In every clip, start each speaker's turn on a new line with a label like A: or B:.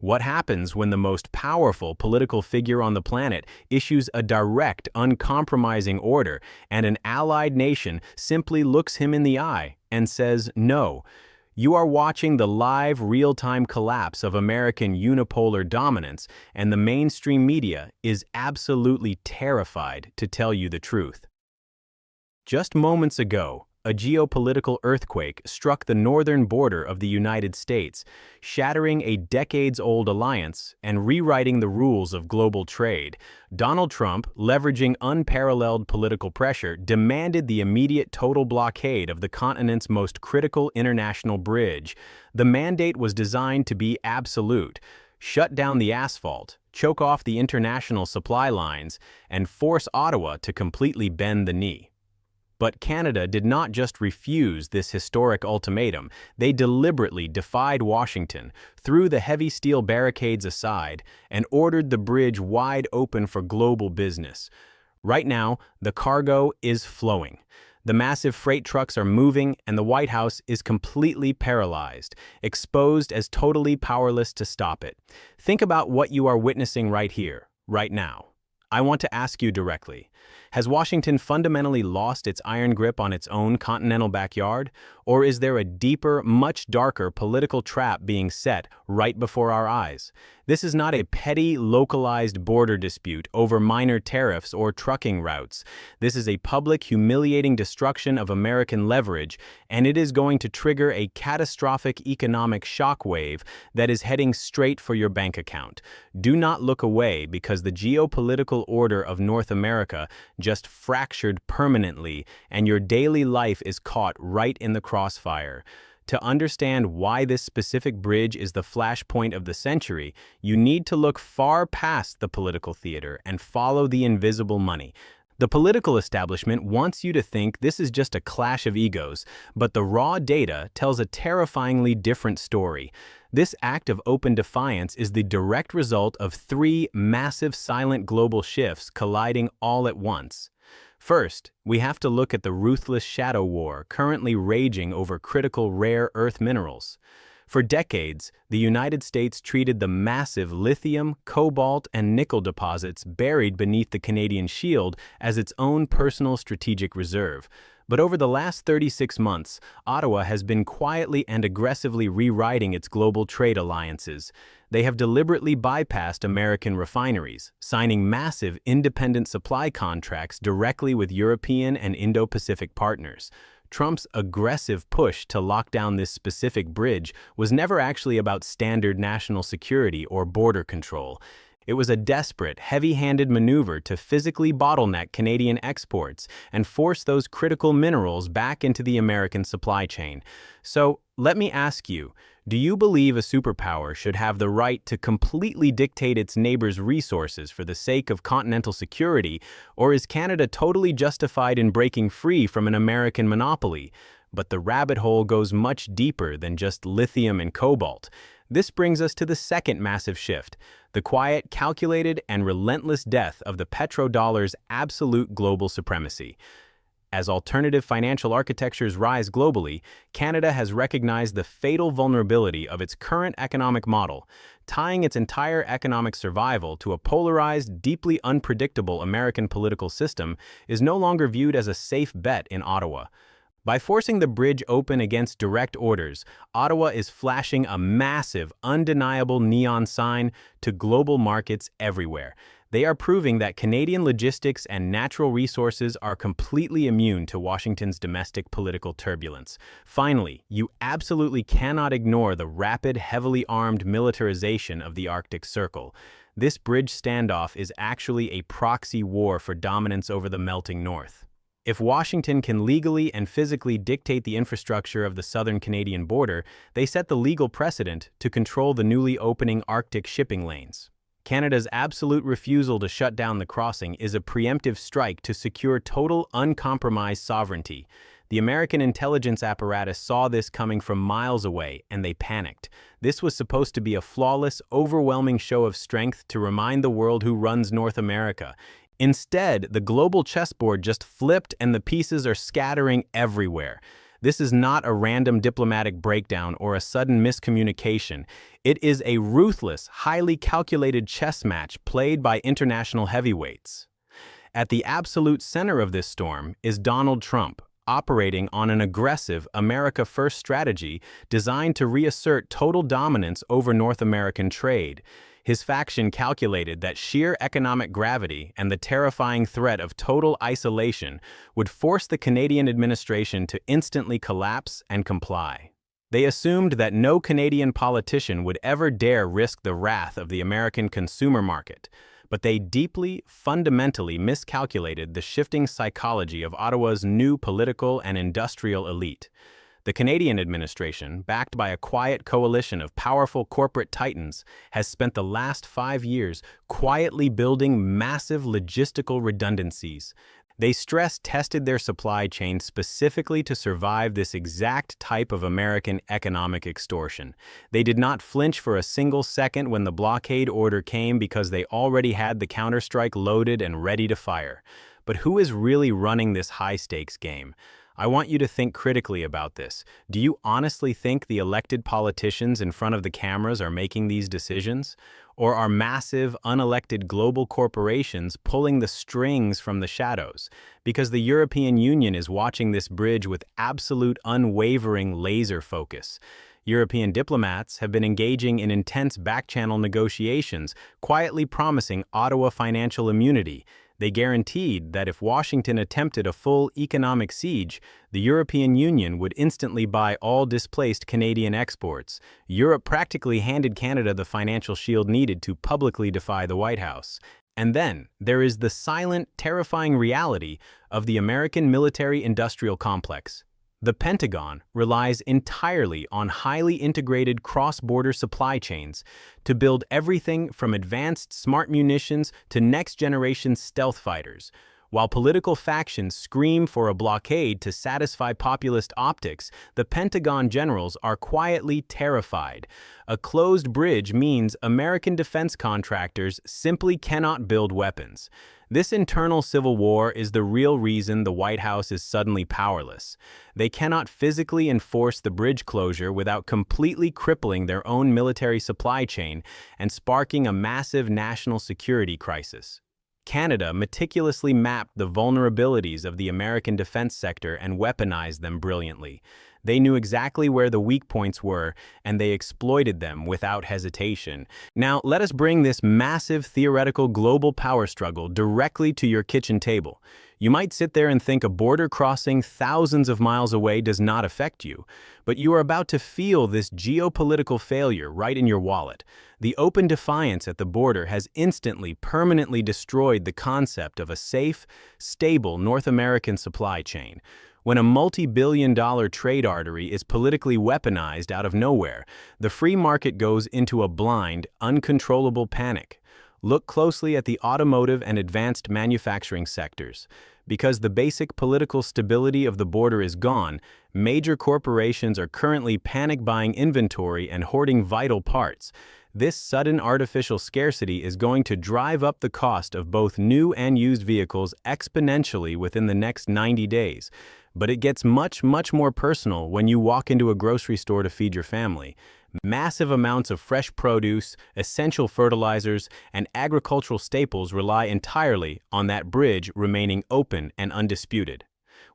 A: What happens when the most powerful political figure on the planet issues a direct, uncompromising order and an allied nation simply looks him in the eye and says no? You are watching the live, real-time collapse of American unipolar dominance, and the mainstream media is absolutely terrified to tell you the truth. Just moments ago, a geopolitical earthquake struck the northern border of the United States, shattering a decades-old alliance and rewriting the rules of global trade. Donald Trump, leveraging unparalleled political pressure, demanded the immediate total blockade of the continent's most critical international bridge. The mandate was designed to be absolute: shut down the asphalt, choke off the international supply lines, and force Ottawa to completely bend the knee. But Canada did not just refuse this historic ultimatum. They deliberately defied Washington, threw the heavy steel barricades aside, and ordered the bridge wide open for global business. Right now, the cargo is flowing. The massive freight trucks are moving, and the White House is completely paralyzed, exposed as totally powerless to stop it. Think about what you are witnessing right here, right now. I want to ask you directly, has Washington fundamentally lost its iron grip on its own continental backyard? Or is there a deeper, much darker political trap being set right before our eyes? This is not a petty, localized border dispute over minor tariffs or trucking routes. This is a public, humiliating destruction of American leverage, and it is going to trigger a catastrophic economic shockwave that is heading straight for your bank account. Do not look away, because the geopolitical order of North America just fractured permanently, and your daily life is caught right in the crossfire. To understand why this specific bridge is the flashpoint of the century, you need to look far past the political theater and follow the invisible money. The political establishment wants you to think this is just a clash of egos, but the raw data tells a terrifyingly different story. This act of open defiance is the direct result of three massive silent global shifts colliding all at once. First, we have to look at the ruthless shadow war currently raging over critical rare earth minerals. For decades, the United States treated the massive lithium, cobalt, and nickel deposits buried beneath the Canadian shield as its own personal strategic reserve. But over the last 36 months, Ottawa has been quietly and aggressively rewriting its global trade alliances. They have deliberately bypassed American refineries, signing massive independent supply contracts directly with European and Indo-Pacific partners. Trump's aggressive push to lock down this specific bridge was never actually about standard national security or border control. It was a desperate, heavy-handed maneuver to physically bottleneck Canadian exports and force those critical minerals back into the American supply chain. So, let me ask you, do you believe a superpower should have the right to completely dictate its neighbors' resources for the sake of continental security, or is Canada totally justified in breaking free from an American monopoly? But the rabbit hole goes much deeper than just lithium and cobalt. This brings us to the second massive shift: the quiet, calculated, and relentless death of the petrodollar's absolute global supremacy. As alternative financial architectures rise globally, Canada has recognized the fatal vulnerability of its current economic model. Tying its entire economic survival to a polarized, deeply unpredictable American political system is no longer viewed as a safe bet in Ottawa. By forcing the bridge open against direct orders, Ottawa is flashing a massive, undeniable neon sign to global markets everywhere. They are proving that Canadian logistics and natural resources are completely immune to Washington's domestic political turbulence. Finally, you absolutely cannot ignore the rapid, heavily armed militarization of the Arctic Circle. This bridge standoff is actually a proxy war for dominance over the melting north. If Washington can legally and physically dictate the infrastructure of the southern Canadian border, they set the legal precedent to control the newly opening Arctic shipping lanes. Canada's absolute refusal to shut down the crossing is a preemptive strike to secure total, uncompromised sovereignty. The American intelligence apparatus saw this coming from miles away, and they panicked. This was supposed to be a flawless, overwhelming show of strength to remind the world who runs North America. Instead, the global chessboard just flipped and the pieces are scattering everywhere. This is not a random diplomatic breakdown or a sudden miscommunication. It is a ruthless, highly calculated chess match played by international heavyweights. At the absolute center of this storm is Donald Trump, operating on an aggressive America First strategy designed to reassert total dominance over North American trade. His faction calculated that sheer economic gravity and the terrifying threat of total isolation would force the Canadian administration to instantly collapse and comply. They assumed that no Canadian politician would ever dare risk the wrath of the American consumer market, but they deeply, fundamentally miscalculated the shifting psychology of Ottawa's new political and industrial elite. The Canadian administration, backed by a quiet coalition of powerful corporate titans, has spent the last 5 years quietly building massive logistical redundancies. They stress-tested their supply chain specifically to survive this exact type of American economic extortion. They did not flinch for a single second when the blockade order came because they already had the counterstrike loaded and ready to fire. But who is really running this high-stakes game? I want you to think critically about this. Do you honestly think the elected politicians in front of the cameras are making these decisions? Or are massive, unelected global corporations pulling the strings from the shadows? Because the European Union is watching this bridge with absolute, unwavering laser focus. European diplomats have been engaging in intense back-channel negotiations, quietly promising Ottawa financial immunity. They guaranteed that if Washington attempted a full economic siege, the European Union would instantly buy all displaced Canadian exports. Europe practically handed Canada the financial shield needed to publicly defy the White House. And then, there is the silent, terrifying reality of the American military-industrial complex. The Pentagon relies entirely on highly integrated cross-border supply chains to build everything from advanced smart munitions to next-generation stealth fighters. While political factions scream for a blockade to satisfy populist optics, the Pentagon generals are quietly terrified. A closed bridge means American defense contractors simply cannot build weapons. This internal civil war is the real reason the White House is suddenly powerless. They cannot physically enforce the bridge closure without completely crippling their own military supply chain and sparking a massive national security crisis. Canada meticulously mapped the vulnerabilities of the American defense sector and weaponized them brilliantly. They knew exactly where the weak points were, and they exploited them without hesitation. Now, let us bring this massive theoretical global power struggle directly to your kitchen table. You might sit there and think a border crossing thousands of miles away does not affect you, but you are about to feel this geopolitical failure right in your wallet. The open defiance at the border has instantly, permanently destroyed the concept of a safe, stable North American supply chain. When a multi-billion-dollar trade artery is politically weaponized out of nowhere, the free market goes into a blind, uncontrollable panic. Look closely at the automotive and advanced manufacturing sectors. Because the basic political stability of the border is gone, major corporations are currently panic-buying inventory and hoarding vital parts. This sudden artificial scarcity is going to drive up the cost of both new and used vehicles exponentially within the next 90 days. But it gets much more personal when you walk into a grocery store to feed your family. Massive amounts of fresh produce, essential fertilizers, and agricultural staples rely entirely on that bridge remaining open and undisputed.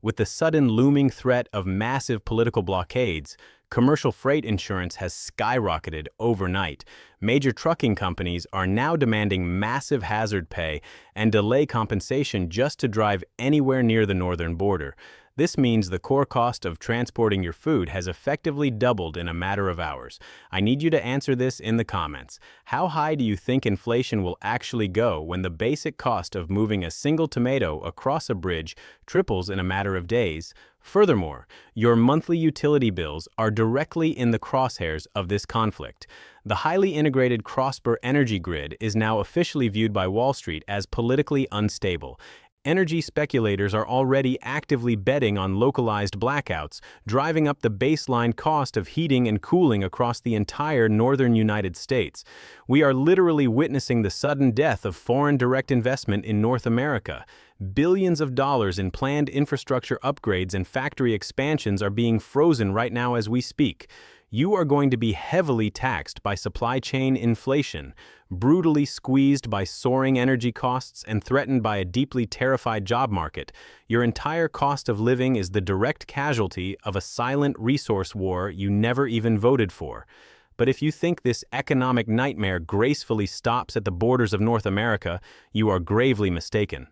A: With the sudden looming threat of massive political blockades, commercial freight insurance has skyrocketed overnight. Major trucking companies are now demanding massive hazard pay and delay compensation just to drive anywhere near the northern border. This means the core cost of transporting your food has effectively doubled in a matter of hours. I need you to answer this in the comments. How high do you think inflation will actually go when the basic cost of moving a single tomato across a bridge triples in a matter of days? Furthermore, your monthly utility bills are directly in the crosshairs of this conflict. The highly integrated cross-border energy grid is now officially viewed by Wall Street as politically unstable. Energy speculators are already actively betting on localized blackouts, driving up the baseline cost of heating and cooling across the entire northern United States. We are literally witnessing the sudden death of foreign direct investment in North America. Billions of dollars in planned infrastructure upgrades and factory expansions are being frozen right now as we speak. You are going to be heavily taxed by supply chain inflation, brutally squeezed by soaring energy costs, and threatened by a deeply terrified job market. Your entire cost of living is the direct casualty of a silent resource war you never even voted for. But if you think this economic nightmare gracefully stops at the borders of North America, you are gravely mistaken.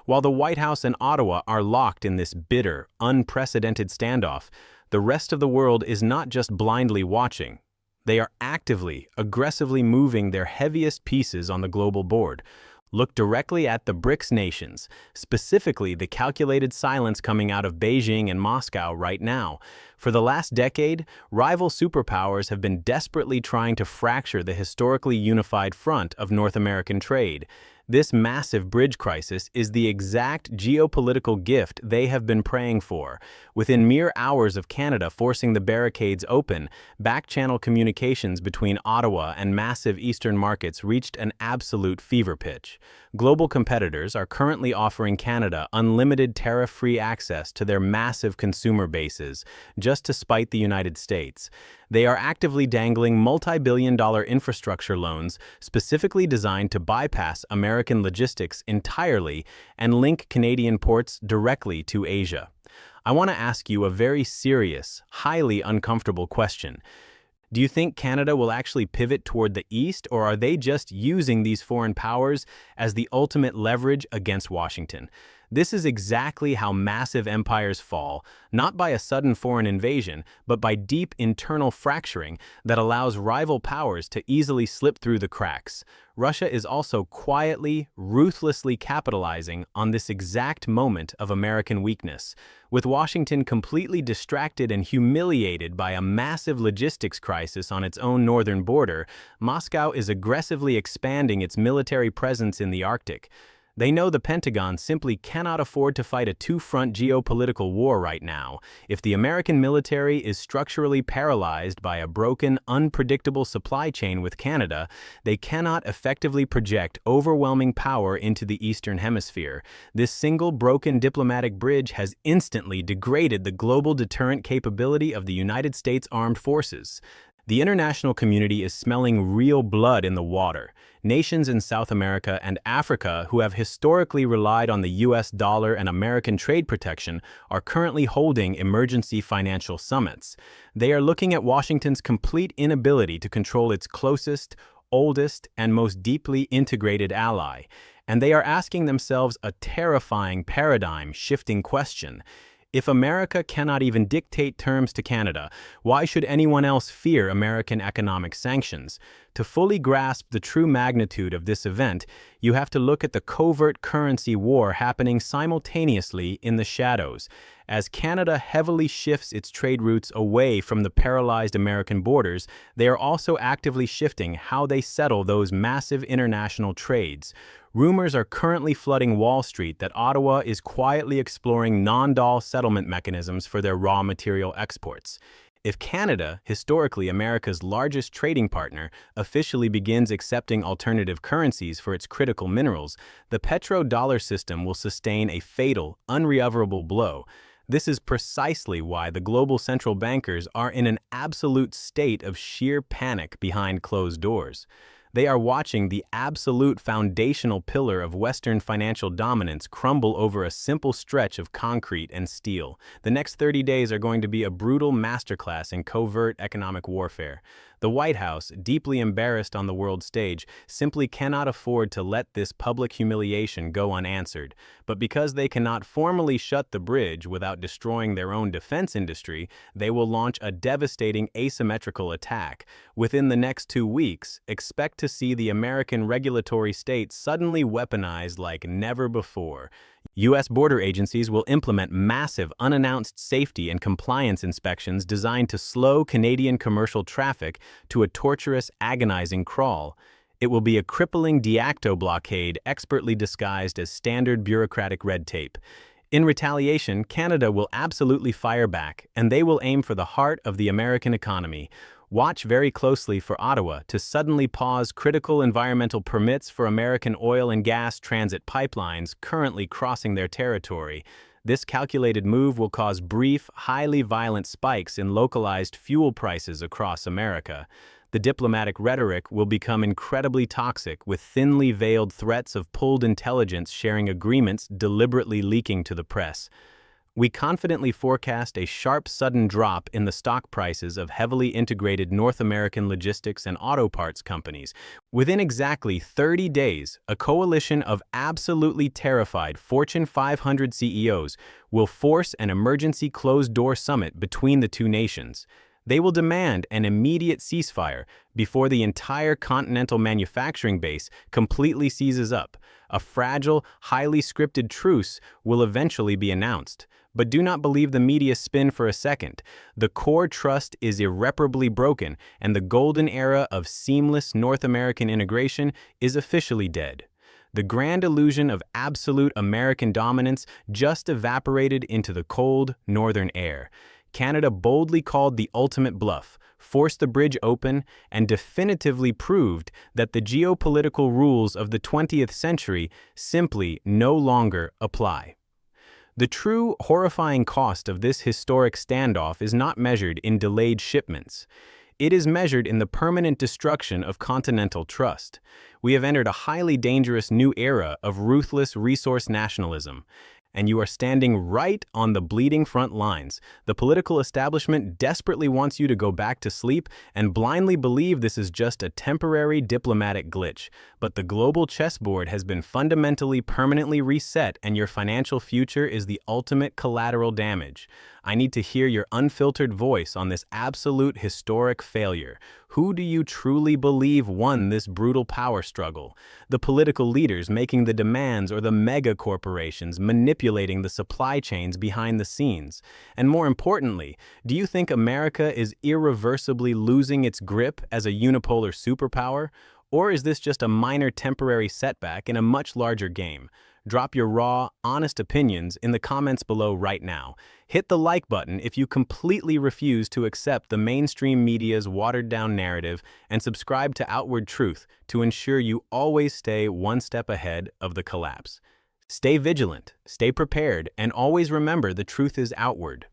A: While the White House and Ottawa are locked in this bitter, unprecedented standoff, the rest of the world is not just blindly watching. They are actively, aggressively moving their heaviest pieces on the global board. Look directly at the BRICS nations, specifically the calculated silence coming out of Beijing and Moscow right now. For the last decade, rival superpowers have been desperately trying to fracture the historically unified front of North American trade. This massive bridge crisis is the exact geopolitical gift they have been praying for. Within mere hours of Canada forcing the barricades open, back-channel communications between Ottawa and massive eastern markets reached an absolute fever pitch. Global competitors are currently offering Canada unlimited tariff-free access to their massive consumer bases, just to spite the United States. They are actively dangling multi-billion-dollar infrastructure loans specifically designed to bypass American logistics entirely and link Canadian ports directly to Asia. I want to ask you a very serious, highly uncomfortable question. Do you think Canada will actually pivot toward the East, or are they just using these foreign powers as the ultimate leverage against Washington? This is exactly how massive empires fall, not by a sudden foreign invasion, but by deep internal fracturing that allows rival powers to easily slip through the cracks. Russia is also quietly, ruthlessly capitalizing on this exact moment of American weakness. With Washington completely distracted and humiliated by a massive logistics crisis on its own northern border, Moscow is aggressively expanding its military presence in the Arctic. They know the Pentagon simply cannot afford to fight a two-front geopolitical war right now. If the American military is structurally paralyzed by a broken, unpredictable supply chain with Canada, they cannot effectively project overwhelming power into the Eastern Hemisphere. This single broken diplomatic bridge has instantly degraded the global deterrent capability of the United States Armed Forces. The international community is smelling real blood in the water. Nations in South America and Africa who have historically relied on the US dollar and American trade protection are currently holding emergency financial summits. They are looking at Washington's complete inability to control its closest, oldest, and most deeply integrated ally. And they are asking themselves a terrifying paradigm-shifting question. If America cannot even dictate terms to Canada, why should anyone else fear American economic sanctions? To fully grasp the true magnitude of this event, you have to look at the covert currency war happening simultaneously in the shadows. As Canada heavily shifts its trade routes away from the paralyzed American borders, they are also actively shifting how they settle those massive international trades. Rumors are currently flooding Wall Street that Ottawa is quietly exploring non-doll settlement mechanisms for their raw material exports. If Canada, historically America's largest trading partner, officially begins accepting alternative currencies for its critical minerals, the petrodollar system will sustain a fatal, unrecoverable blow. This is precisely why the global central bankers are in an absolute state of sheer panic behind closed doors. They are watching the absolute foundational pillar of Western financial dominance crumble over a simple stretch of concrete and steel. The next 30 days are going to be a brutal masterclass in covert economic warfare. The White House, deeply embarrassed on the world stage, simply cannot afford to let this public humiliation go unanswered. But because they cannot formally shut the bridge without destroying their own defense industry, they will launch a devastating asymmetrical attack. Within the next 2 weeks, expect to see the American regulatory state suddenly weaponized like never before. U.S. border agencies will implement massive, unannounced safety and compliance inspections designed to slow Canadian commercial traffic to a torturous, agonizing crawl. It will be a crippling de facto blockade expertly disguised as standard bureaucratic red tape. In retaliation, Canada will absolutely fire back, and they will aim for the heart of the American economy. Watch very closely for Ottawa to suddenly pause critical environmental permits for American oil and gas transit pipelines currently crossing their territory. This calculated move will cause brief, highly violent spikes in localized fuel prices across America. The diplomatic rhetoric will become incredibly toxic, with thinly veiled threats of pooled intelligence sharing agreements deliberately leaking to the press. We confidently forecast a sharp, sudden drop in the stock prices of heavily integrated North American logistics and auto parts companies. Within exactly 30 days, a coalition of absolutely terrified Fortune 500 CEOs will force an emergency closed-door summit between the two nations. They will demand an immediate ceasefire before the entire continental manufacturing base completely seizes up. A fragile, highly scripted truce will eventually be announced. But do not believe the media spin for a second. The core trust is irreparably broken, and the golden era of seamless North American integration is officially dead. The grand illusion of absolute American dominance just evaporated into the cold, northern air. Canada boldly called the ultimate bluff, forced the bridge open, and definitively proved that the geopolitical rules of the 20th century simply no longer apply. The true, horrifying cost of this historic standoff is not measured in delayed shipments. It is measured in the permanent destruction of continental trust. We have entered a highly dangerous new era of ruthless resource nationalism. And you are standing right on the bleeding front lines. The political establishment desperately wants you to go back to sleep and blindly believe this is just a temporary diplomatic glitch. But the global chessboard has been fundamentally permanently reset, and your financial future is the ultimate collateral damage. I need to hear your unfiltered voice on this absolute historic failure. Who do you truly believe won this brutal power struggle? The political leaders making the demands, or the mega corporations manipulating the supply chains behind the scenes? And more importantly, do you think America is irreversibly losing its grip as a unipolar superpower? Or is this just a minor temporary setback in a much larger game? Drop your raw, honest opinions in the comments below right now. Hit the like button if you completely refuse to accept the mainstream media's watered-down narrative, and subscribe to Outward Truth to ensure you always stay one step ahead of the collapse. Stay vigilant, stay prepared, and always remember the truth is outward.